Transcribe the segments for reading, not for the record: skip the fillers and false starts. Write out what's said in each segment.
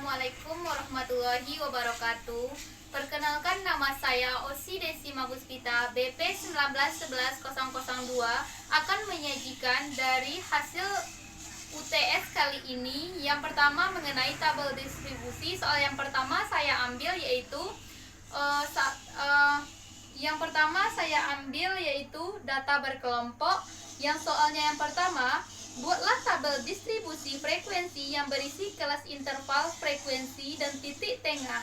Assalamualaikum warahmatullahi wabarakatuh. Perkenalkan, nama saya Osi Desima Puspita BP 1911002 akan menyajikan dari hasil UTS kali ini. Yang pertama mengenai tabel distribusi. Soal yang pertama saya ambil yaitu data berkelompok. Yang soalnya yang pertama, buatlah tabel distribusi frekuensi yang berisi kelas interval frekuensi dan titik tengah.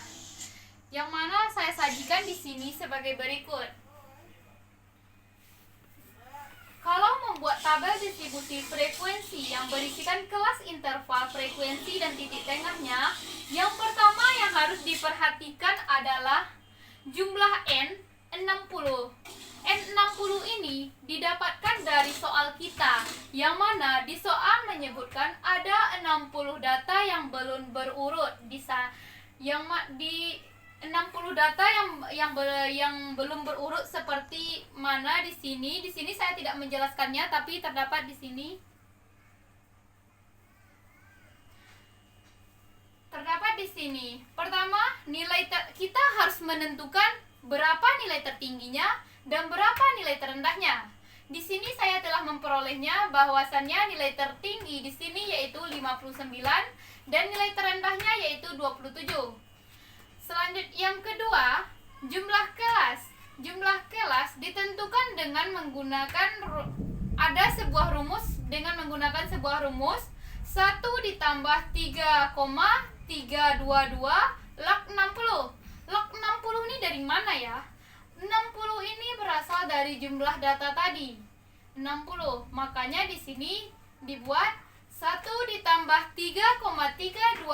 Yang mana saya sajikan di sini sebagai berikut. Kalau membuat tabel distribusi frekuensi yang berisikan kelas interval frekuensi dan titik tengahnya, yang pertama yang harus diperhatikan adalah jumlah N 60. N60 ini didapatkan dari soal kita, yang mana di soal menyebutkan ada 60 data yang belum berurut di 60 data yang belum berurut seperti mana di sini. Di sini saya tidak menjelaskannya, tapi terdapat di sini. Pertama, kita harus menentukan berapa nilai tertingginya dan berapa nilai terendahnya. Di sini saya telah memperolehnya, bahwasannya nilai tertinggi di sini yaitu 59 dan nilai terendahnya yaitu 27. Selanjutnya yang kedua, jumlah kelas. Jumlah kelas ditentukan dengan menggunakan sebuah rumus 1 ditambah 3,322 log 60. Log 60 ini dari mana ya? 60 ini berasal dari jumlah data tadi, 60. Makanya di sini dibuat 1 ditambah 3,322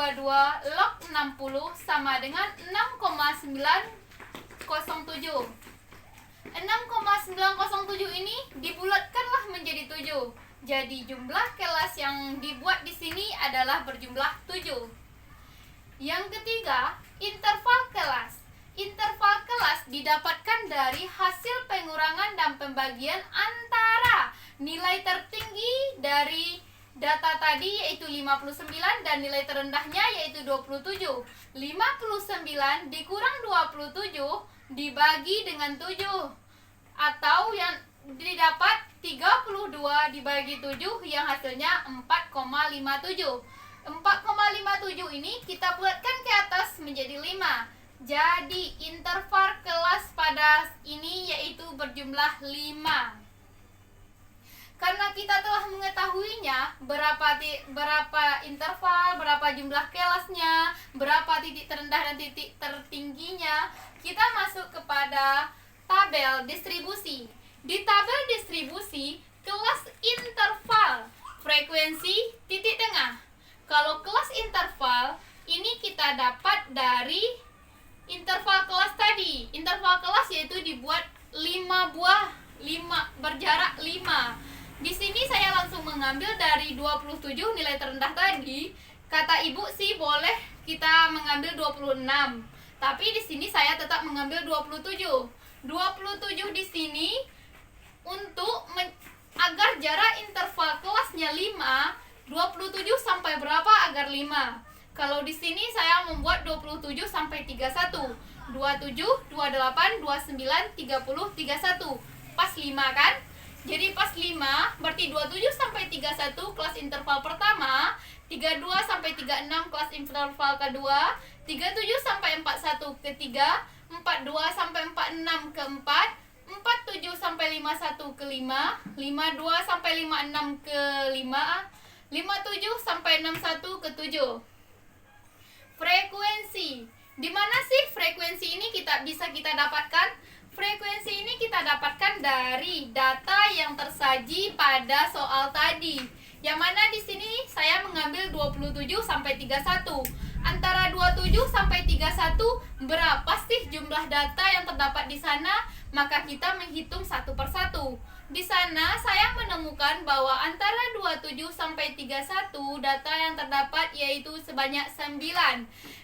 log 60 sama dengan 6,907. 6,907 ini dibulatkanlah menjadi 7. Jadi jumlah kelas yang dibuat di sini adalah berjumlah 7. Yang ketiga, interval kelas. Interval kelas didapatkan dari hasil pengurangan dan pembagian antara nilai tertinggi dari data tadi yaitu 59 dan nilai terendahnya yaitu 27. 59 dikurang 27 dibagi dengan 7, atau yang didapat 32 dibagi 7 yang hasilnya 4,57. 4,57 ini kita bulatkan ke atas menjadi 5. Jadi interval kelas pada ini yaitu berjumlah 5. Karena kita telah mengetahuinya berapa interval, berapa jumlah kelasnya, berapa titik terendah dan titik tertingginya, kita masuk kepada tabel distribusi. Di tabel distribusi, kelas interval frekuensi titik tengah. Kalau kelas interval ini kita dapat dari interval kelas tadi. Interval kelas yaitu dibuat 5 buah, 5 berjarak 5. Di sini saya langsung mengambil dari 27 nilai terendah tadi. Kata ibu sih boleh kita mengambil 26. Tapi di sini saya tetap mengambil 27. 27 di sini agar jarak interval kelasnya 5, 27 sampai berapa agar 5? Kalau di sini saya membuat 27 sampai 31. 27, 28, 29, 30, 31. Pas 5 kan? Jadi pas 5 berarti 27 sampai 31 kelas interval pertama, 32 sampai 36 kelas interval kedua, 37 sampai 41 ketiga, 42 sampai 46 keempat, 47 sampai 51 kelima, 52 sampai 56 kelima, 57 sampai 61 ketujuh. Frekuensi. Di mana sih frekuensi ini bisa kita dapatkan? Frekuensi ini kita dapatkan dari data yang tersaji pada soal tadi. Yang mana di sini saya mengambil 27 sampai 31. Antara 27 sampai 31 berapa sih jumlah data yang terdapat di sana? Maka kita menghitung satu persatu. Di sana saya menemukan bahwa antara 27 sampai 31 data yang terdapat yaitu sebanyak 9.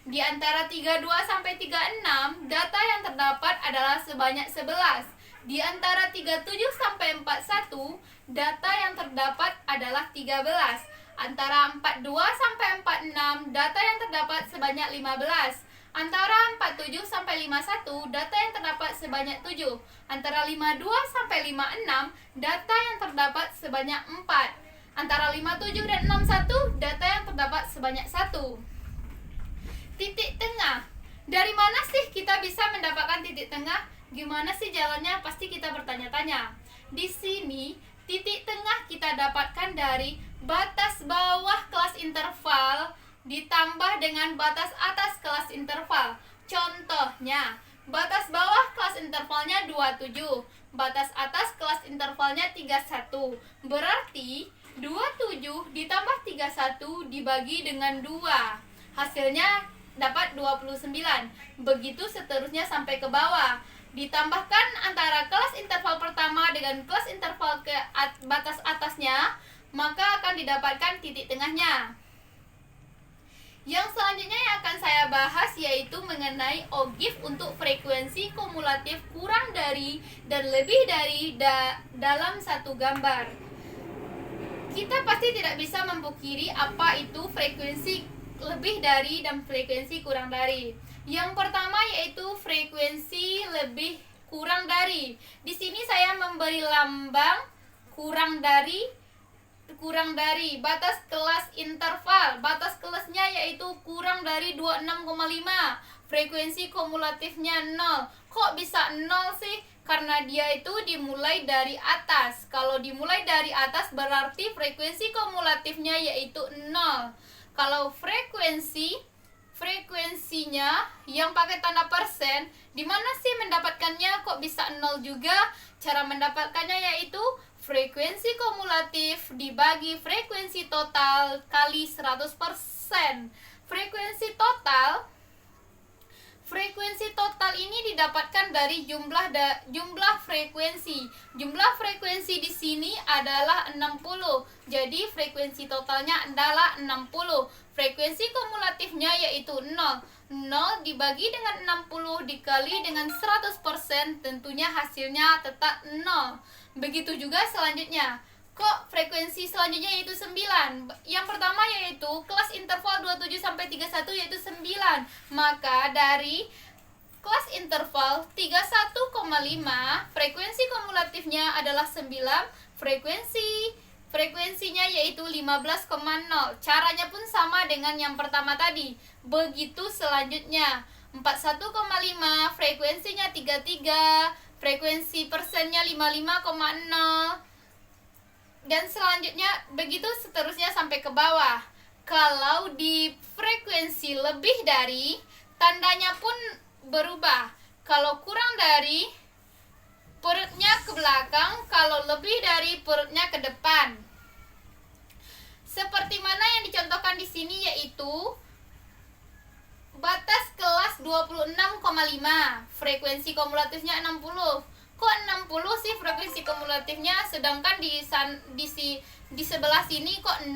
Di antara 32 sampai 36 data yang terdapat adalah sebanyak 11. Di antara 37 sampai 41 data yang terdapat adalah 13. Antara 42 sampai 46, data yang terdapat sebanyak 15. Antara 47 sampai 51, data yang terdapat sebanyak 7. Antara 52 sampai 56, data yang terdapat sebanyak 4. Antara 57 dan 61, data yang terdapat sebanyak 1. Titik tengah. Dari mana sih kita bisa mendapatkan titik tengah? Gimana sih jalannya? Pasti kita bertanya-tanya. Di sini, titik tengah kita dapatkan dari batas bawah kelas interval ditambah dengan batas atas kelas interval. Contohnya, batas bawah kelas intervalnya 27, batas atas kelas intervalnya 31. Berarti 27 ditambah 31 dibagi dengan 2. Hasilnya dapat 29. Begitu seterusnya sampai ke bawah. Ditambahkan antara kelas interval pertama dengan kelas interval ke batas atasnya, maka akan didapatkan titik tengahnya. Yang selanjutnya yang akan saya bahas yaitu mengenai ogif untuk frekuensi kumulatif kurang dari dan lebih dari dalam satu gambar. Kita pasti tidak bisa memungkiri apa itu frekuensi lebih dari dan frekuensi kurang dari. Yang pertama yaitu frekuensi lebih kurang dari. Di sini saya memberi lambang kurang dari batas kelas interval. Batas kelasnya yaitu kurang dari 26,5. Frekuensi kumulatifnya 0. Kok bisa 0 sih? Karena dia itu dimulai dari atas. Kalau dimulai dari atas berarti frekuensi kumulatifnya yaitu 0. Kalau frekuensinya yang pakai tanda persen, di mana sih mendapatkannya? Kok bisa 0 juga? Cara mendapatkannya yaitu frekuensi kumulatif dibagi frekuensi total kali 100%. Frekuensi total ini didapatkan dari jumlah frekuensi. Jumlah frekuensi di sini adalah 60. Jadi frekuensi totalnya adalah 60. Frekuensi kumulatifnya yaitu 0. 0 dibagi dengan 60 dikali dengan 100%, tentunya hasilnya tetap 0. Begitu juga selanjutnya. Kok frekuensi selanjutnya yaitu 9? Yang pertama yaitu kelas interval 27 sampai 31 yaitu 9. Maka dari kelas interval 31,5 frekuensi kumulatifnya adalah 9. Frekuensinya yaitu 15,0. Caranya pun sama dengan yang pertama tadi. Begitu selanjutnya 41,5 frekuensinya 33. Frekuensi persennya 55,0. Dan selanjutnya begitu seterusnya sampai ke bawah. Kalau di frekuensi lebih dari, tandanya pun berubah. Kalau kurang dari, perutnya ke belakang. Kalau lebih dari, perutnya ke depan. Seperti mana yang dicontohkan di sini yaitu batas kelas 26,5. Frekuensi kumulatifnya 60. Kok 60 sih frekuensi kumulatifnya, sedangkan di sebelah sini kok 0?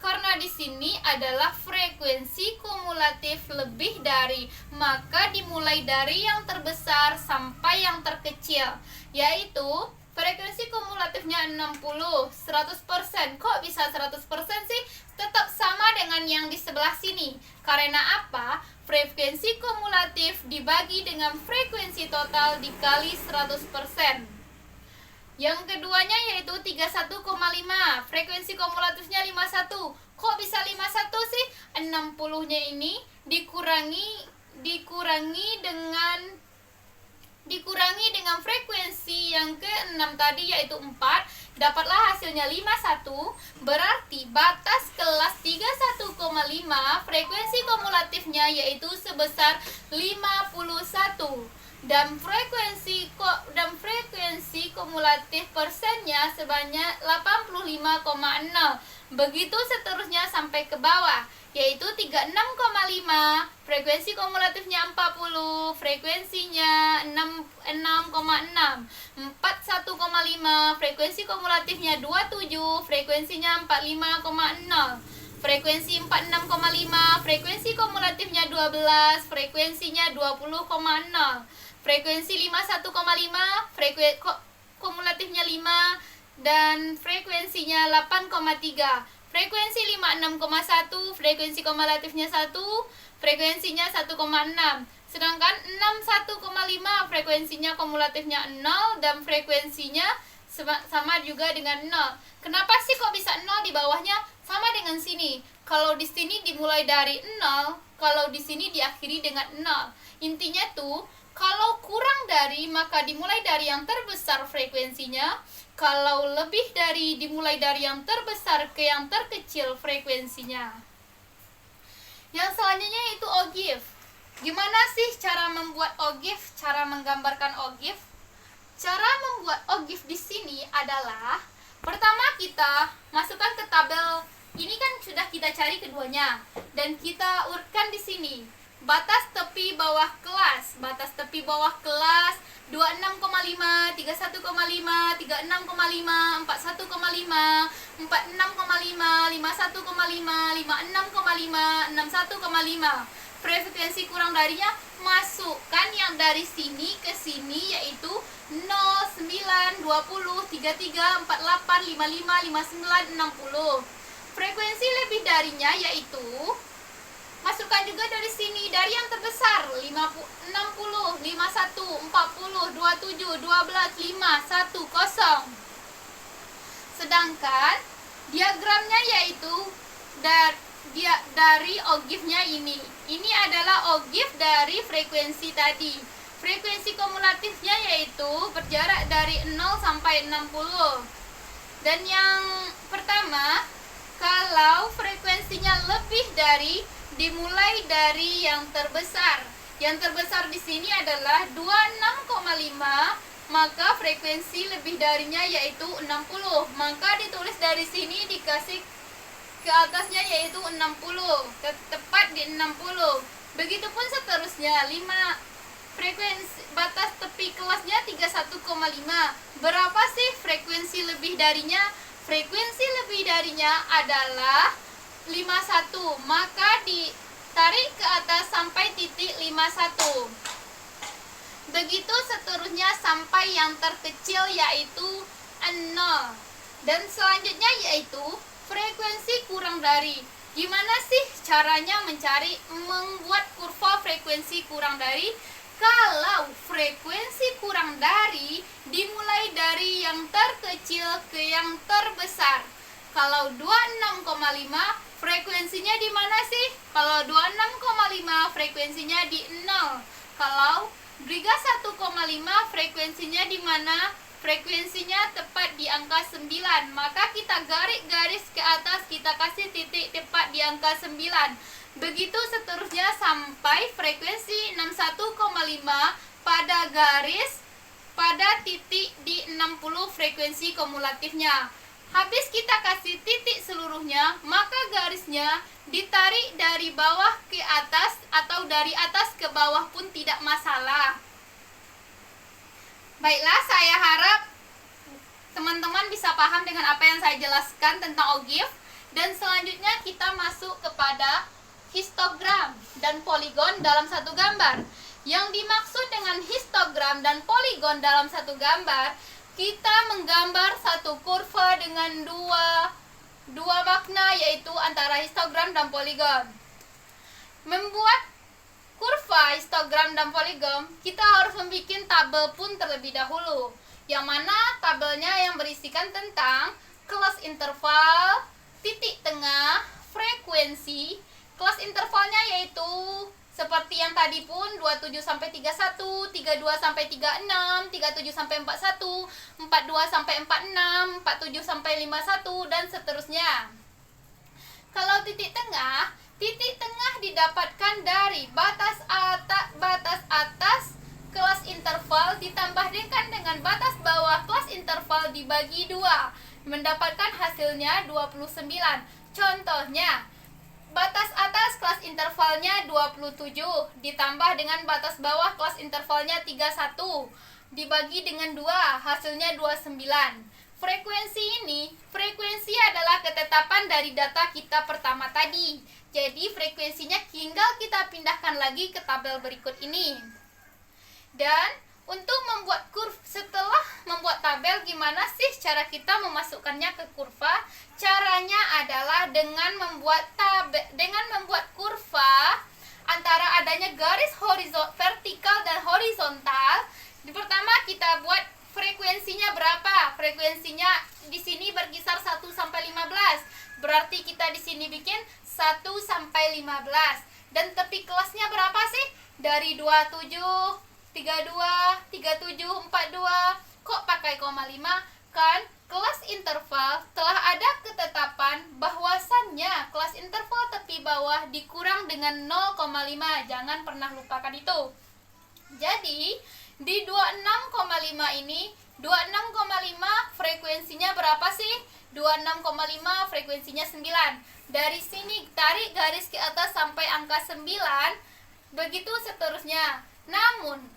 Karena di sini adalah frekuensi kumulatif lebih dari, maka dimulai dari yang terbesar sampai yang terkecil, yaitu frekuensi kumulatifnya 60, 100%. Kok bisa 100% sih? Tetap sama dengan yang di sebelah sini. Karena apa? Frekuensi kumulatif dibagi dengan frekuensi total dikali 100%. Yang keduanya yaitu 31,5. Frekuensi kumulatifnya 51. Kok bisa 51 sih? 60-nya ini dikurangi dengan frekuensi yang ke-6 tadi yaitu 4, dapatlah hasilnya 51. Berarti batas kelas 31,5 frekuensi kumulatifnya yaitu sebesar 51. Dan frekuensi kumulatif persennya sebanyak 85,0. Begitu seterusnya sampai ke bawah, yaitu 36,5, frekuensi kumulatifnya 40, frekuensinya 6,6. 41,5, frekuensi kumulatifnya 27, frekuensinya 45,0. Frekuensi 46,5, frekuensi kumulatifnya 12, frekuensinya 20,0. Frekuensi 51,5, kumulatifnya 5, dan frekuensinya 8,3. Frekuensi 56,1, frekuensi kumulatifnya 1, frekuensinya 1,6. Sedangkan 61,5 frekuensinya kumulatifnya 0 dan frekuensinya sama juga dengan 0. Kenapa sih kok bisa 0 di bawahnya? Sama dengan sini. Kalau di sini dimulai dari 0, kalau di sini diakhiri dengan 0. Intinya tuh, kalau kurang dari maka dimulai dari yang terbesar frekuensinya. Kalau lebih dari dimulai dari yang terbesar ke yang terkecil frekuensinya. Yang selanjutnya itu ogive. Gimana sih cara membuat ogive? Cara menggambarkan ogive? Cara membuat ogive di sini adalah pertama kita masukkan ke tabel. Ini kan sudah kita cari keduanya dan kita urutkan di sini. Batas tepi bawah kelas, 26,5, 31,5, 36,5, 41,5, 46,5, 51,5, 56,5, 61,5. Frekuensi kurang darinya masukkan yang dari sini ke sini, yaitu 0, 9, 20, 33, 48, 55, 59, 60. Frekuensi lebih darinya yaitu masukkan juga dari sini, dari yang terbesar 50, 60, 51, 40, 27, 12, 5, 1, 0. Sedangkan diagramnya yaitu dari ogive-nya ini. Ini adalah ogive dari frekuensi tadi. Frekuensi kumulatifnya yaitu berjarak dari 0 sampai 60. Dan yang pertama, kalau frekuensinya lebih dari dimulai dari yang terbesar. Yang terbesar di sini adalah 26,5, maka frekuensi lebih darinya yaitu 60. Maka ditulis dari sini dikasih ke atasnya yaitu 60, tepat di 60. Begitupun seterusnya, 5 frekuensi batas tepi kelasnya 31,5. Berapa sih frekuensi lebih darinya? Frekuensi lebih darinya adalah 51, maka ditarik ke atas sampai titik 51. Begitu seterusnya sampai yang terkecil yaitu 0. Dan selanjutnya yaitu frekuensi kurang dari. Gimana sih caranya membuat kurva frekuensi kurang dari? Kalau frekuensi kurang dari dimulai dari yang terkecil ke yang terbesar. Kalau 26,5 frekuensinya di mana sih? Kalau 26,5 frekuensinya di 0. Kalau Briga 1,5 frekuensinya di mana? Frekuensinya tepat di angka 9. Maka kita garis ke atas, kita kasih titik tepat di angka 9. Begitu seterusnya sampai frekuensi 61,5 pada titik di 60 frekuensi kumulatifnya. Habis kita kasih titik seluruhnya, maka garisnya ditarik dari bawah ke atas atau dari atas ke bawah pun tidak masalah. Baiklah, saya harap teman-teman bisa paham dengan apa yang saya jelaskan tentang ogive. Dan selanjutnya kita masuk kepada histogram dan poligon dalam satu gambar. Yang dimaksud dengan histogram dan poligon dalam satu gambar, kita menggambar satu kurva dengan dua makna, yaitu antara histogram dan poligon. Membuat kurva, histogram, dan poligon, kita harus membuat tabel pun terlebih dahulu. Yang mana tabelnya yang berisikan tentang kelas interval, titik tengah, frekuensi. Kelas intervalnya yaitu seperti yang tadi pun 27 sampai 31, 32 sampai 36, 37 sampai 41, 42 sampai 46, 47 sampai 51 dan seterusnya. Kalau titik tengah didapatkan dari batas atas kelas interval ditambah dengan batas bawah kelas interval dibagi 2, mendapatkan hasilnya 29. Contohnya, batas atas kelas intervalnya 27 ditambah dengan batas bawah kelas intervalnya 31 dibagi dengan 2, hasilnya 29. Frekuensi adalah ketetapan dari data kita pertama tadi. Jadi frekuensinya tinggal kita pindahkan lagi ke tabel berikut ini. Dan Untuk membuat setelah membuat tabel, gimana sih cara kita memasukkannya ke kurva? Caranya adalah dengan membuat kurva antara adanya garis vertikal dan horizontal. Pertama kita buat frekuensinya berapa? Frekuensinya di sini berkisar 1 sampai 15. Berarti kita di sini bikin 1 sampai 15. Dan tepi kelasnya berapa sih? Dari 27, 32, 37, 42. Kok pakai koma 5? Kan kelas interval telah ada ketetapan bahwasannya kelas interval tepi bawah dikurang dengan 0,5. Jangan pernah lupakan itu. Jadi di 26,5 ini, 26,5 frekuensinya berapa sih? 26,5 frekuensinya 9. Dari sini tarik garis ke atas sampai angka 9. Begitu seterusnya. Namun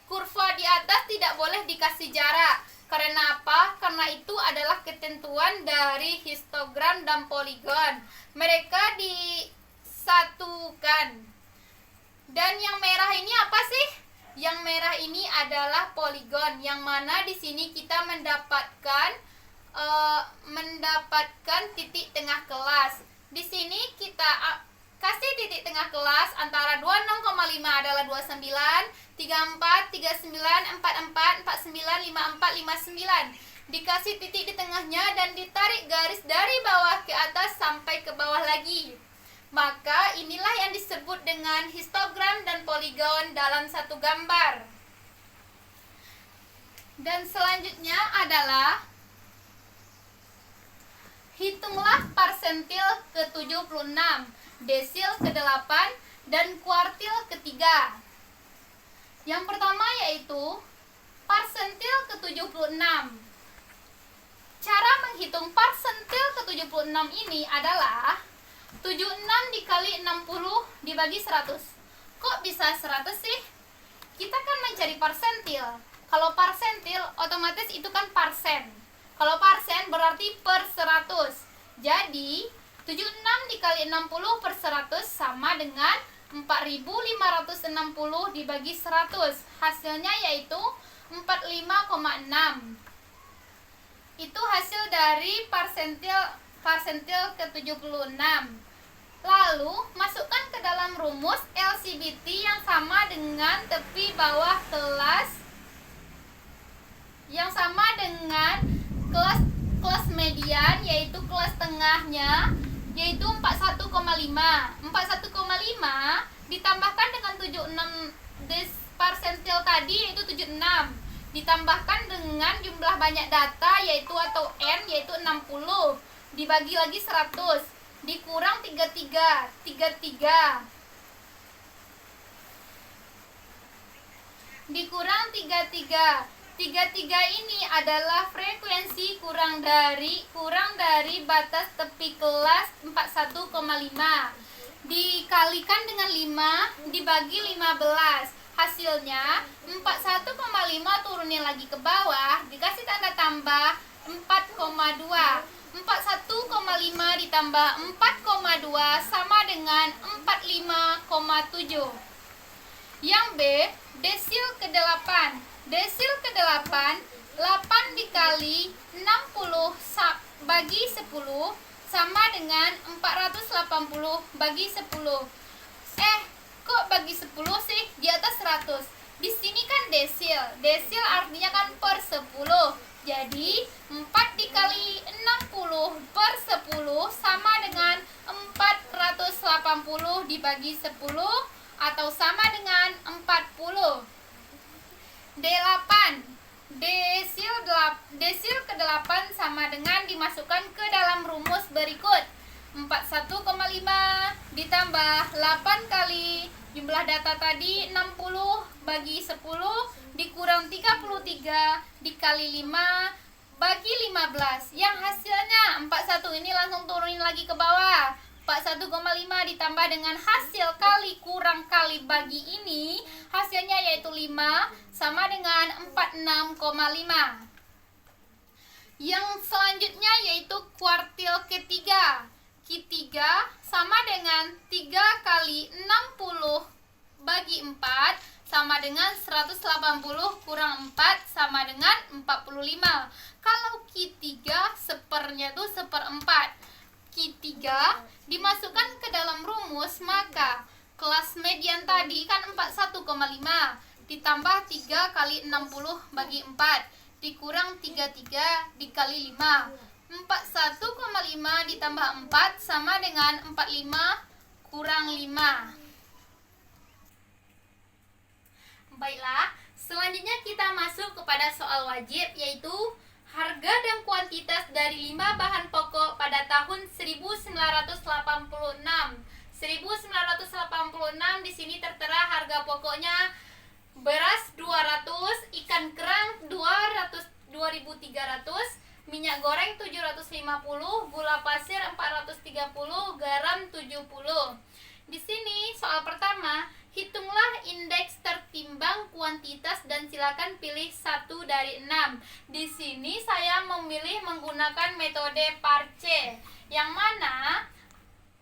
kurva di atas tidak boleh dikasih jarak. Karena apa? Karena itu adalah ketentuan dari histogram dan poligon. Mereka disatukan. Dan yang merah ini apa sih? Yang merah ini adalah poligon, yang mana di sini kita mendapatkan titik tengah kelas. Di sini kita kasih titik tengah kelas antara 26,5 adalah 29, 34, 39, 44, 49, 54, 59. Dikasih titik di tengahnya dan ditarik garis dari bawah ke atas sampai ke bawah lagi. Maka inilah yang disebut dengan histogram dan poligon dalam satu gambar. Dan selanjutnya adalah hitunglah parsentil ke-76, desil ke-8, dan kuartil ke-3. Yang pertama yaitu parsentil ke-76. Cara menghitung parsentil ke-76 ini adalah 76 dikali 60 dibagi 100. Kok bisa 100 sih? Kita kan mencari parsentil. Kalau parsentil otomatis itu kan parsen. Kalau parsen berarti per 100. Jadi 76 dikali 60 per 100 sama dengan 4560 dibagi 100. Hasilnya yaitu 45,6. Itu hasil dari parsentil ke-76. Lalu masukkan ke dalam rumus LCBT yang sama dengan tepi bawah kelas, yang sama dengan kelas median, yaitu kelas tengahnya, yaitu 41,5. 41,5 ditambahkan dengan 76 parsentil tadi, yaitu 76. Ditambahkan dengan jumlah banyak data, yaitu atau N, yaitu 60. Dibagi lagi 100. Dikurang 33. 33. Dikurang 33. 33 ini adalah frekuensi kurang dari batas tepi kelas 41,5. Dikalikan dengan 5 dibagi 15. Hasilnya 41,5 turunin lagi ke bawah, dikasih tanda tambah 4,2. 41,5 ditambah 4,2 sama dengan 45,7. Yang B, desil ke-8. Desil ke-8, 8 dikali 60 bagi 10 sama dengan 480 bagi 10. Kok bagi 10 sih? Di atas 100. Di sini kan desil. Desil artinya kan per 10. Jadi 4 dikali 60 per 10 sama dengan 480 dibagi 10 atau sama dengan 40. D8. Desil ke-8 sama dengan dimasukkan ke dalam rumus berikut. 41,5 ditambah 8 kali jumlah data tadi 60 bagi 10 dikurang 33 dikali 5 bagi 15. Yang hasilnya 41 ini langsung turunin lagi ke bawah. 41,5 ditambah dengan hasil kali kurang kali bagi ini, hasilnya yaitu 5 sama dengan 46,5. Yang selanjutnya yaitu kuartil ketiga. Q3 sama dengan dengan 3 kali 60 bagi 4 sama dengan 180 kurang 4 sama dengan 45. Kalau Q3 sepernya itu seperempat. Q3 dimasukkan ke dalam rumus, maka kelas median tadi kan 41,5 ditambah 3 kali 60 bagi 4 dikurang 33 dikali 5. 41,5 ditambah 4 sama dengan 45 kurang 5. Baiklah, selanjutnya kita masuk kepada soal wajib, yaitu harga dan kuantitas dari 5 bahan pokok pada tahun 1986. 1986 di sini tertera harga pokoknya beras 200, ikan kerang 200, 2.300, minyak goreng 750, gula pasir 430, garam 70. Di sini soal pertama, hitunglah indeks tertimbang kuantitas dan silakan pilih 1 dari 6. Di sini saya memilih menggunakan metode Parche, yang mana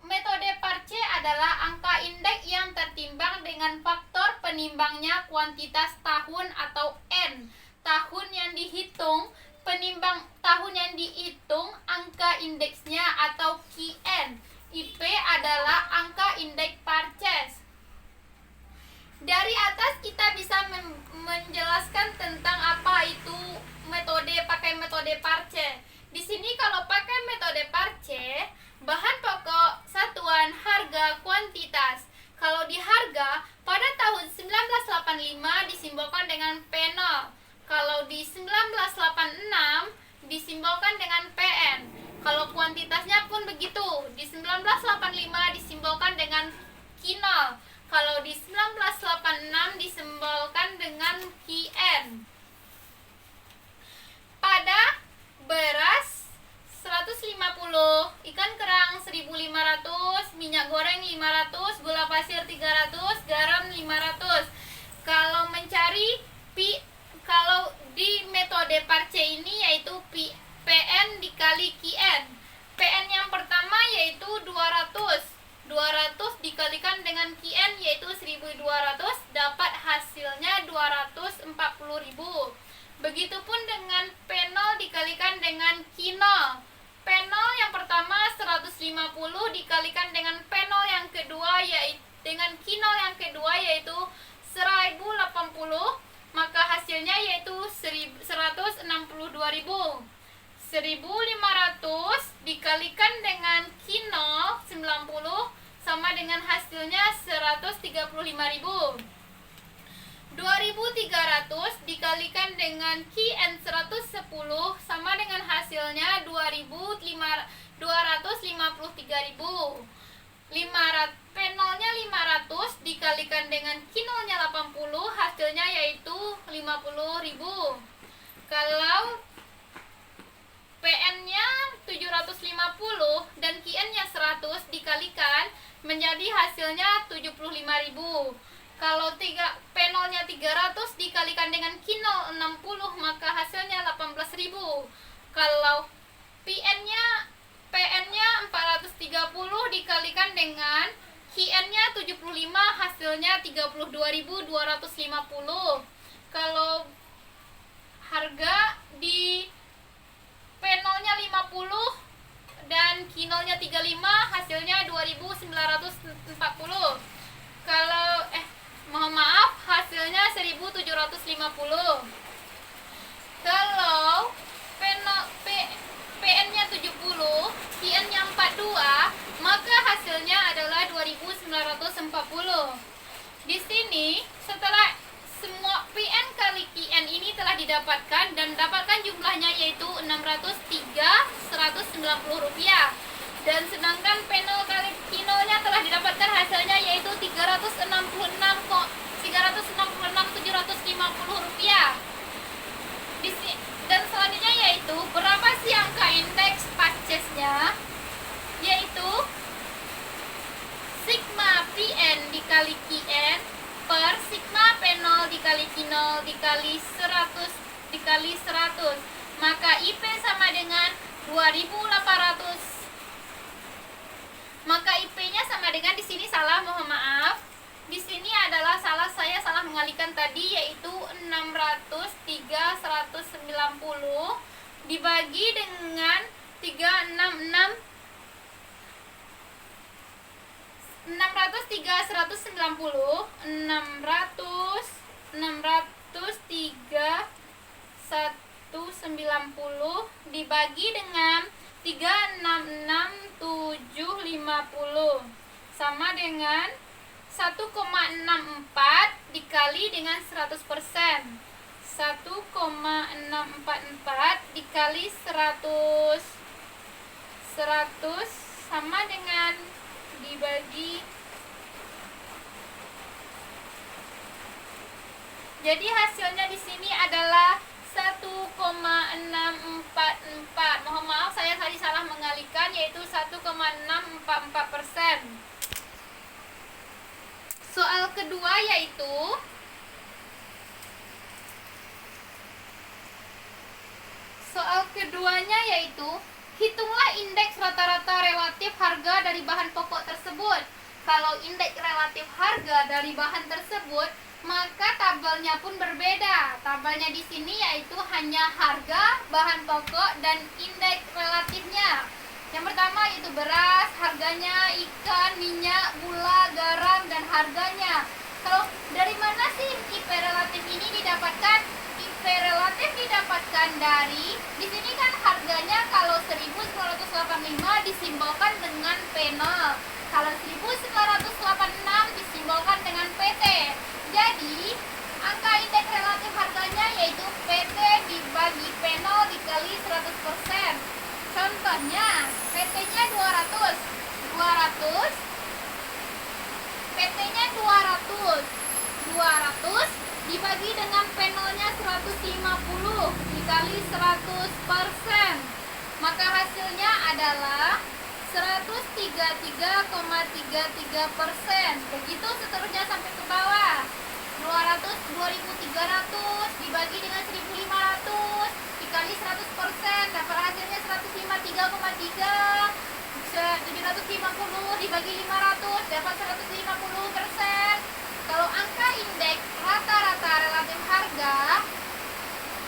metode Parche adalah angka indeks yang tertimbang dengan faktor penimbangnya kuantitas tahun atau N. Tahun yang dihitung, penimbang tahun yang dihitung, angka indeksnya atau QN. IP adalah angka indeks Parche. Dari atas kita bisa menjelaskan tentang apa itu pakai metode Parche. Di sini kalau pakai metode Parche, bahan pokok, satuan, harga, kuantitas. Kalau di harga, pada tahun 1985 disimbolkan dengan P0. Kalau di 1986 disimbolkan dengan PN. Kalau kuantitasnya pun begitu. Di 1985 disimbolkan dengan Q0. Kalau di 1986 disimbolkan dengan QN. Pada beras 150, ikan kerang 1.500, minyak goreng 500, gula pasir 300, garam 500. Kalau mencari kalau di metode Parche ini yaitu PN dikali QN. PN yang pertama yaitu 200. 200 dikalikan dengan QN yaitu 1.200, dapat hasilnya 240.000. Begitupun dengan P0 dikalikan dengan Q0. P0 yang pertama 150 dikalikan dengan P0 yang kedua yaitu dengan Q0 yang kedua yaitu 1.080, maka hasilnya yaitu 162.000. 1.500 dikalikan dengan Q0 90 sama dengan hasilnya 135.000. 2.300 dikalikan dengan QN 110 sama dengan hasilnya 253.000. P0 nya 500 dikalikan dengan Q0 nya 80 hasilnya yaitu 50.000. Kalau PN-nya 750 dan QN-nya 100 dikalikan menjadi hasilnya 75.000. Kalau P0-nya 300 dikalikan dengan Q0 60 maka hasilnya 18.000. Kalau PN-nya 430 dikalikan dengan QN-nya 75 hasilnya 32.250. Kalau harga di P0-nya 50 dan Q0-nya 35 hasilnya 2.940. Kalau mohon maaf hasilnya 1.750. Kalau PN-nya 70, QN-nya 42, maka hasilnya adalah 2.940. Di sini setelah semua PN kali QN ini telah didapatkan dan dapatkan jumlahnya yaitu 603.190 rupiah. Dan sedangkan P0 kali Q0-nya telah didapatkan hasilnya yaitu 366.750 rupiah. Dan selanjutnya yaitu berapa sih angka indeks Parche-nya? Yaitu sigma PN dikali QN per sigma P0 dikali Q0 dikali 100 dikali 100. Maka IP sama dengan 2.800. Maka IP-nya sama dengan di sini salah, mohon maaf. Di sini adalah saya salah mengalihkan tadi, yaitu 603.190 dibagi dengan 603.190 dibagi dengan 366.750 sama dengan 1,64 dikali dengan 100%. 1,644 dikali 100 sama dengan dibagi. Jadi hasilnya di sini adalah 1,644. Mohon maaf, saya tadi salah mengalihkan, yaitu 1,644%. Soal kedua yaitu hitunglah indeks rata-rata relatif harga dari bahan pokok tersebut. Kalau indeks relatif harga dari bahan tersebut, maka tabelnya pun berbeda. Tabelnya di sini yaitu hanya harga, bahan pokok, dan indeks relatifnya. Yang pertama yaitu beras, harganya, ikan, minyak, gula, garam, dan harganya. Kalau dari mana sih IP relatif ini didapatkan? IP relatif didapatkan dari, di sini kan harganya kalau 1985 disimbolkan dengan P0. Kalau 1986 disimbolkan dengan PT. Jadi, angka indeks relatif harganya yaitu PT dibagi P0 dikali 100%. Contohnya, PT-nya 200. PT-nya 200 dibagi dengan P0-nya 150 dikali 100%. Maka hasilnya adalah 133,33%. Begitu seterusnya sampai ke bawah. 2.300 dibagi dengan 1.500 dikali 100%, dapat hasilnya 153,3. 750 dibagi 500 dapat 150%. Kalau angka indeks rata-rata relatif harga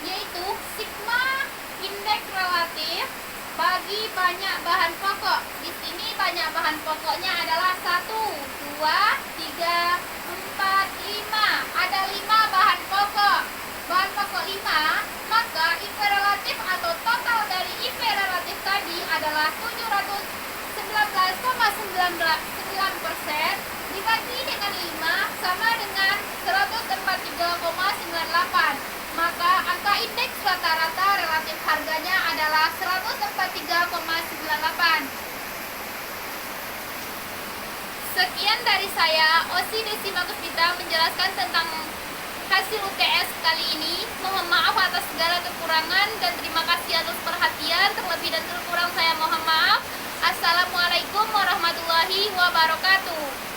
yaitu sigma indeks relatif bagi banyak bahan pokok. Di sini banyak bahan pokoknya adalah 1, 2, 3, 4, 5. Ada 5 bahan pokok. Bahan pokok 5, maka IP relatif atau total dari IP relatif tadi adalah 719,9% dibagi dengan 5 sama dengan 143,98. Maka angka indeks rata-rata relatif harganya adalah 143,98. Sekian dari saya, Osi Desi Maguspita, menjelaskan tentang hasil UTS kali ini. Mohon maaf atas segala kekurangan dan terima kasih atas perhatian. Terlebih dan terlebih